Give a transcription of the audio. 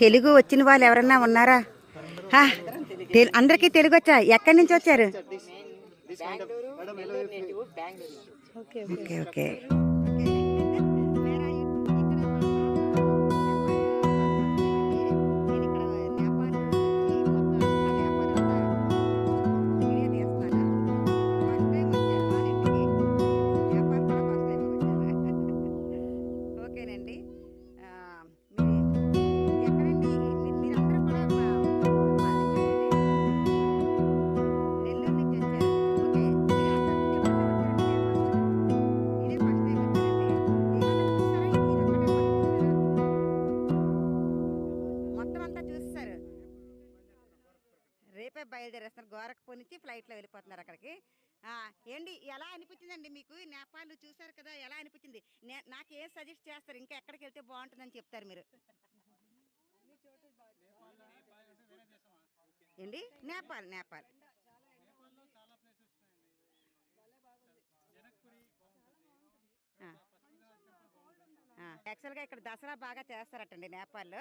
తెలుగు వచ్చిన వాళ్ళు ఎవరన్నా ఉన్నారా? అందరికీ తెలుగు వచ్చా? ఎక్కడి నుంచి వచ్చారు? Okay okay. రేపే బయలుదేరేస్తున్నారు. గోరఖ్పూర్ నుంచి ఫ్లైట్లో వెళ్ళిపోతున్నారు అక్కడికి. ఏంటి ఎలా అనిపించిందండి మీకు? నేపాల్ చూసారు కదా, ఎలా అనిపించింది? నాకు ఏం సజెస్ట్ చేస్తారు, ఇంకా ఎక్కడికి వెళ్తే బాగుంటుందని చెప్తారు మీరు? ఏంటి నేపాల్? యాక్చువల్గా ఇక్కడ దసరా బాగా చేస్తారటండి నేపాల్లో.